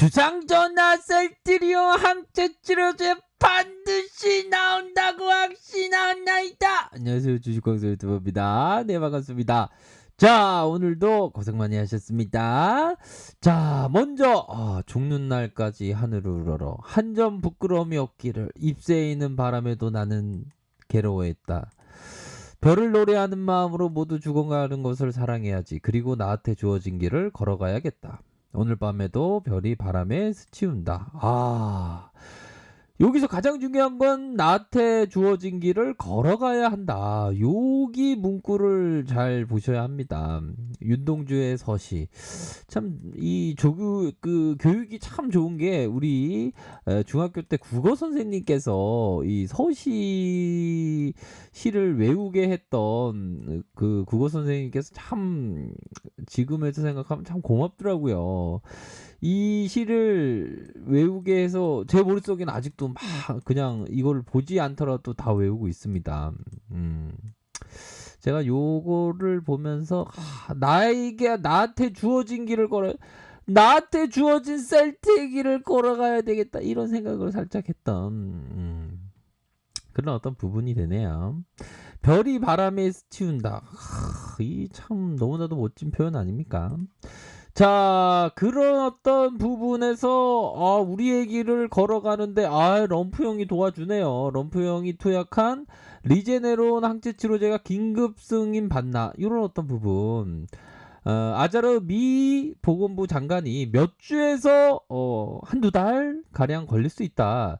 주상전화 셀트리온 항체 치료제 반드시 나온다고 확신하나이다. 안녕하세요, 주식광수 유튜버입니다. 네, 반갑습니다. 자, 오늘도 고생 많이 하셨습니다. 자, 먼저 죽는 날까지 하늘을 우러러 한 점 부끄러움이 없기를 잎새에 있는 바람에도 나는 괴로워했다. 별을 노래하는 마음으로 모두 죽어가는 것을 사랑해야지. 그리고 나한테 주어진 길을 걸어가야겠다. 오늘 밤에도 별이 바람에 스치운다. 여기서 가장 중요한 건 나한테 주어진 길을 걸어가야 한다. 여기 문구를 잘 보셔야 합니다. 윤동주의 서시. 참 이 교육이 참 좋은 게 우리 중학교 때 국어 선생님께서 이 시를 외우게 했던 그 국어 선생님께서 참 지금에서 생각하면 참 고맙더라고요. 이 시를 외우게 해서 제 머릿속에는 아직도 막 그냥 이걸 보지 않더라도 다 외우고 있습니다. 제가 요거를 보면서 나한테 주어진 길을 나한테 주어진 셀트의 길을 걸어가야 되겠다, 이런 생각을 살짝 했던 그런 어떤 부분이 되네요. 별이 바람에 스치운다. 이 참 너무나도 멋진 표현 아닙니까? 자, 그런 어떤 부분에서 우리의 길을 걸어가는데 럼프 형이 도와주네요. 럼프 형이 투약한 리제네론 항체 치료제가 긴급 승인 받나, 이런 어떤 부분. 아자르 미 보건부 장관이 몇 주에서 한두 달 가량 걸릴 수 있다.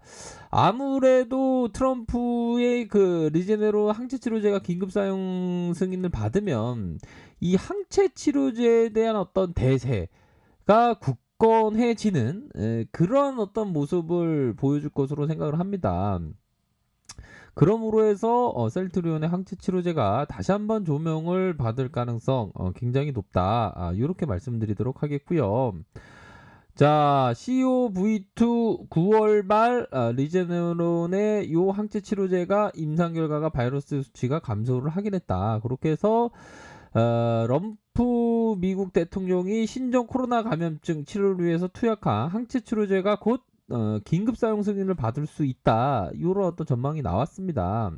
아무래도 트럼프의 그 리제네론 항체 치료제가 긴급 사용 승인을 받으면 이 항체 치료제에 대한 어떤 대세가 굳건해지는 그런 어떤 모습을 보여줄 것으로 생각을 합니다. 그러므로 해서 셀트리온의 항체 치료제가 다시 한번 조명을 받을 가능성 굉장히 높다. 이렇게 말씀드리도록 하겠고요. 자, COV2 9월 말 리제네론의 요 항체 치료제가 임상 결과가 바이러스 수치가 감소를 하긴 했다. 그렇게 해서 럼프 미국 대통령이 신종 코로나 감염증 치료를 위해서 투약한 항체 치료제가 곧 긴급 사용 승인을 받을 수 있다, 이런 어떤 전망이 나왔습니다.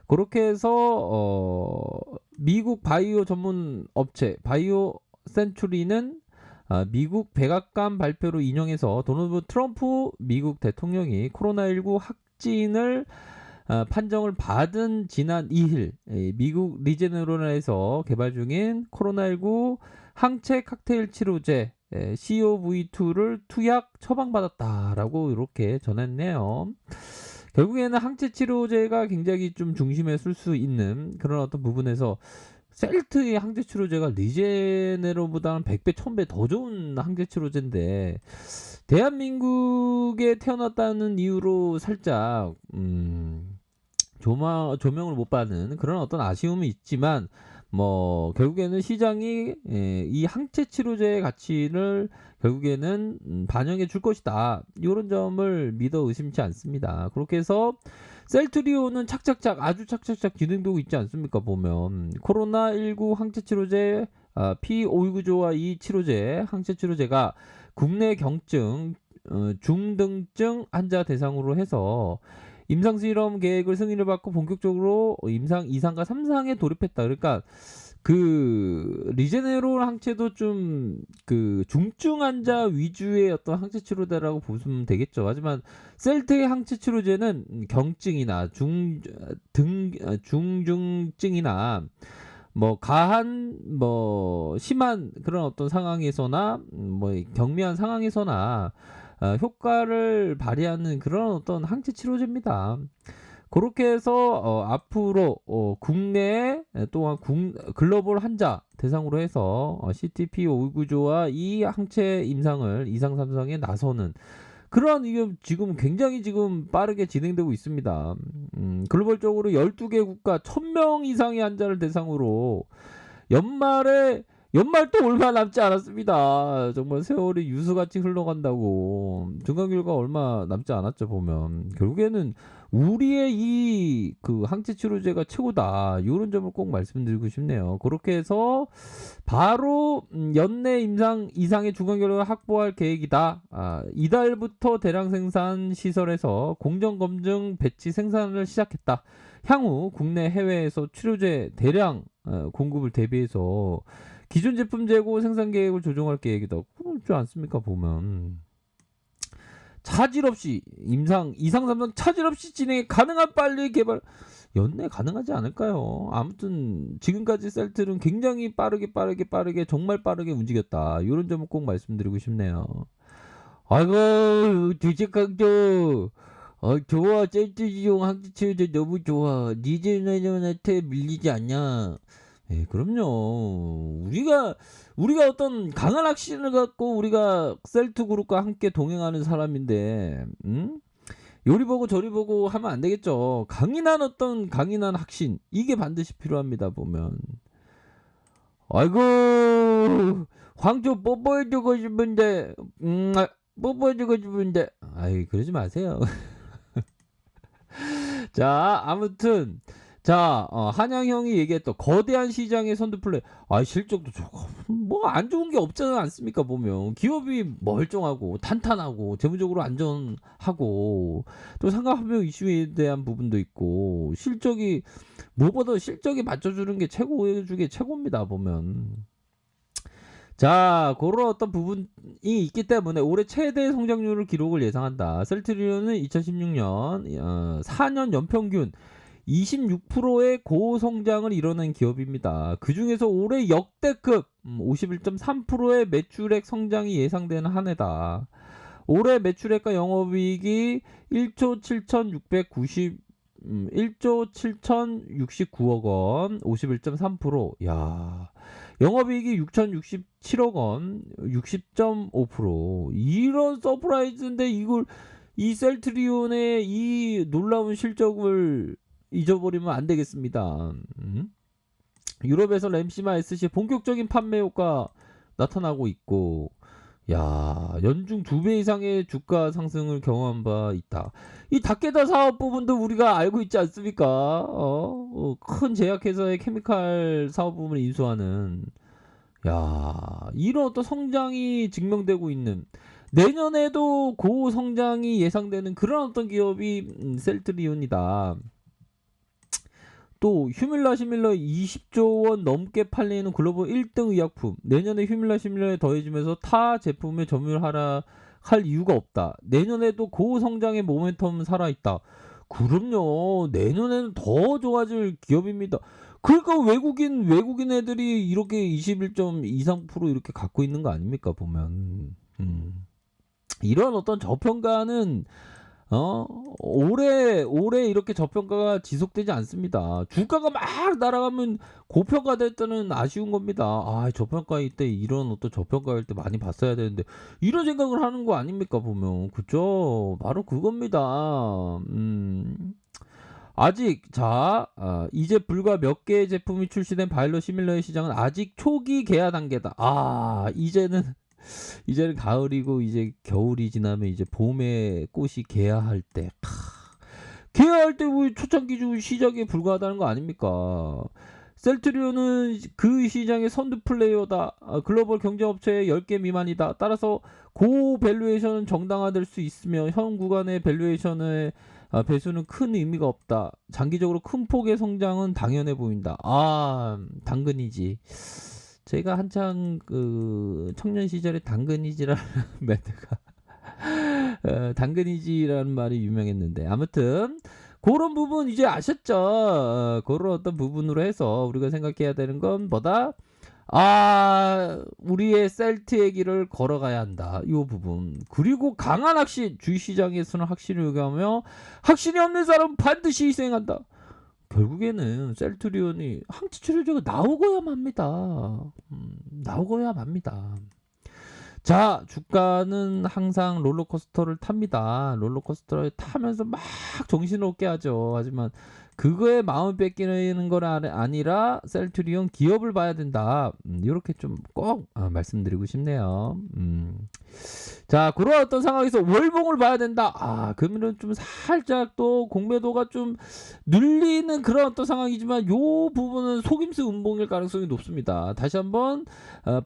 그렇게 해서 미국 바이오 전문 업체 바이오 센츄리는 미국 백악관 발표로 인용해서 도널드 트럼프 미국 대통령이 코로나19 확진을 판정을 받은 지난 2일 미국 리제네론에서 개발 중인 코로나19 항체 칵테일 치료제 COV2를 투약 처방받았다라고 이렇게 전했네요. 결국에는 항체 치료제가 굉장히 좀 중심에 설 수 있는 그런 어떤 부분에서 셀트의 항체 치료제가 리제네론보다는 100배, 1000배 더 좋은 항체 치료제인데 대한민국에 태어났다는 이유로 살짝 조명을 못 받는 그런 어떤 아쉬움이 있지만 결국에는 시장이 이 항체 치료제의 가치를 결국에는 반영해 줄 것이다, 이런 점을 믿어 의심치 않습니다. 그렇게 해서 셀트리온은 아주 착착착 진행되고 있지 않습니까? 보면 코로나19 항체 치료제 P519조와 이 치료제 항체 치료제가 국내 경증 중등증 환자 대상으로 해서 임상실험 계획을 승인을 받고 본격적으로 임상 2상과 3상에 돌입했다. 그러니까 그 리제네론 항체도 좀 그 중증 환자 위주의 어떤 항체 치료제라고 보시면 되겠죠. 하지만 셀트의 항체 치료제는 경증이나 중중증이나 가한 심한 그런 어떤 상황에서나 경미한 상황에서나 효과를 발휘하는 그런 어떤 항체 치료제입니다. 그렇게 해서 앞으로 국내에 또한 글로벌 환자 대상으로 해서 CTP519조와 이 항체 임상을 2상 3상에 나서는 그런 이게 지금 굉장히 지금 빠르게 진행되고 있습니다. 글로벌적으로 12개 국가 1000명 이상의 환자를 대상으로 연말에 연말 또 얼마 남지 않았습니다. 정말 세월이 유수같이 흘러간다고. 중간결과 얼마 남지 않았죠 보면. 결국에는 우리의 이 그 항체 치료제가 최고다. 요런 점을 꼭 말씀드리고 싶네요. 그렇게 해서 바로 연내 임상 이상의 중간결과를 확보할 계획이다. 이달부터 대량 생산 시설에서 공정 검증 배치 생산을 시작했다. 향후 국내 해외에서 치료제 대량 공급을 대비해서 기존 제품 재고 생산 계획을 조정할 계획이다. 그렇지 않습니까 보면. 차질 없이 임상 이상 3상 차질 없이 진행해 가능한 빨리 개발. 연내 가능하지 않을까요? 아무튼 지금까지 셀트는 굉장히 빠르게 정말 빠르게 움직였다. 이런 점을 꼭 말씀드리고 싶네요. 아이고 주식강조 좋아. 셀트지용 항체치료제 너무 좋아. 니즈나한테 밀리지 않냐. 예, 그럼요. 우리가 어떤 강한 확신을 갖고 우리가 셀트 그룹과 함께 동행하는 사람인데, 요리 보고 저리 보고 하면 안 되겠죠. 강인한 확신 이게 반드시 필요합니다. 보면. 아이고 황조 뽀뽀해주고 싶은데, 뽀뽀해주고 싶은데, 아이 그러지 마세요. 자, 아무튼 자, 한양형이 얘기했던 거대한 시장의 선두 플레이. 실적도 좋고 뭐 안 좋은 게 없지 않습니까 보면. 기업이 멀쩡하고 탄탄하고 재무적으로 안전하고 또 상가합병 이슈에 대한 부분도 있고 실적이 무엇보다 실적이 맞춰주는 게 최고 중에 최고입니다 보면. 자, 그런 어떤 부분이 있기 때문에 올해 최대 성장률을 기록을 예상한다. 셀트리온은 2016년 4년 연평균 26%의 고성장을 이뤄낸 기업입니다. 그 중에서 올해 역대급 51.3%의 매출액 성장이 예상되는 한 해다. 올해 매출액과 영업이익이 1조 7,690 1조 7,069억 원, 51.3%. 야. 영업이익이 6,067억 원, 60.5%. 이런 서프라이즈인데 이걸 이 셀트리온의 이 놀라운 실적을 잊어버리면 안 되겠습니다. 유럽에서 램시마 SC 본격적인 판매 효과 나타나고 있고, 야, 연중 2배 이상의 주가 상승을 경험한 바 있다. 이 다케다 사업 부분도 우리가 알고 있지 않습니까? 큰 제약회사의 케미칼 사업 부분을 인수하는, 야, 이런 어떤 성장이 증명되고 있는, 내년에도 고성장이 예상되는 그런 어떤 기업이 셀트리온이다. 또 휴밀라 시밀러 20조 원 넘게 팔리는 글로벌 1등 의약품. 내년에 휴밀라 시밀러에 더해지면서 타 제품의 점유율 하락할 이유가 없다. 내년에도 고성장의 모멘텀은 살아있다. 그럼요. 내년에는 더 좋아질 기업입니다. 그러니까 외국인 애들이 이렇게 21.23% 이렇게 갖고 있는 거 아닙니까 보면. 이런 어떤 저평가는 오래 이렇게 저평가가 지속되지 않습니다. 주가가 막 날아가면 고평가될 때는 아쉬운 겁니다. 저평가일 때 이런 어떤 저평가일 때 많이 봤어야 되는데 이런 생각을 하는 거 아닙니까 보면. 그죠? 바로 그겁니다. 아직 이제 불과 몇 개의 제품이 출시된 바이오 시밀러의 시장은 아직 초기 개화 단계다. 이제는 가을이고 이제 겨울이 지나면 이제 봄에 꽃이 개화할 때, 개화할 때 우리 초창기 중 시작에 불과하다는 거 아닙니까? 셀트리온은 그 시장의 선두 플레이어다. 글로벌 경쟁업체의 10개 미만이다. 따라서 고 밸류에이션은 정당화될 수 있으며 현 구간의 밸류에이션의 배수는 큰 의미가 없다. 장기적으로 큰 폭의 성장은 당연해 보인다. 당근이지. 제가 한창 그 청년 시절에 당근이지라는 멘트가 당근이지라는 말이 유명했는데, 아무튼 그런 부분 이제 아셨죠? 그런 어떤 부분으로 해서 우리가 생각해야 되는 건 뭐다? 우리의 셀트의 길을 걸어가야 한다. 이 부분. 그리고 강한 확신, 주식시장에서는 확신을 요구하며 확신이 없는 사람은 반드시 희생한다. 결국에는 셀트리온이 항체 치료제가 나오고야 맙니다. 나오고야 맙니다. 자, 주가는 항상 롤러코스터를 탑니다. 롤러코스터를 타면서 막 정신없게 하죠. 하지만 그거에 마음을 뺏기는 건 아니라 셀트리온 기업을 봐야 된다. 요렇게 좀 꼭 말씀드리고 싶네요. 자, 그런 어떤 상황에서 월봉을 봐야 된다. 그러면은 좀 살짝 또 공매도가 좀 눌리는 그런 어떤 상황이지만 요 부분은 속임수 음봉일 가능성이 높습니다. 다시 한번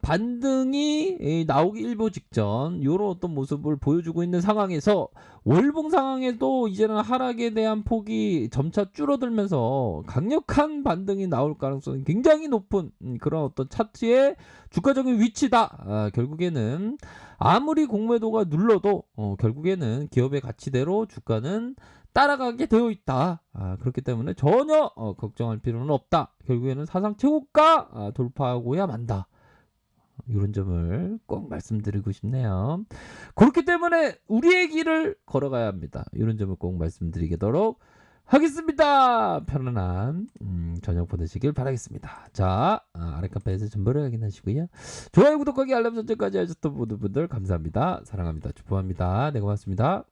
반등이 나오기 일보 직전 요런 어떤 모습을 보여주고 있는 상황에서 월봉 상황에도 이제는 하락에 대한 폭이 점차 줄어들면서 강력한 반등이 나올 가능성이 굉장히 높은 그런 어떤 차트의 주가적인 위치다. 결국에는 아무리 공매도가 눌러도 결국에는 기업의 가치대로 주가는 따라가게 되어 있다. 그렇기 때문에 전혀 걱정할 필요는 없다. 결국에는 사상 최고가 돌파하고야 만다. 이런 점을 꼭 말씀드리고 싶네요. 그렇기 때문에 우리의 길을 걸어가야 합니다. 이런 점을 꼭 말씀드리도록 하겠습니다. 편안한 저녁 보내시길 바라겠습니다. 자, 아래 카페에서 정보를 확인하시고요. 좋아요, 구독하기, 알람 설정까지 하셨던 모든 분들 감사합니다. 사랑합니다. 축복합니다. 네, 고맙습니다.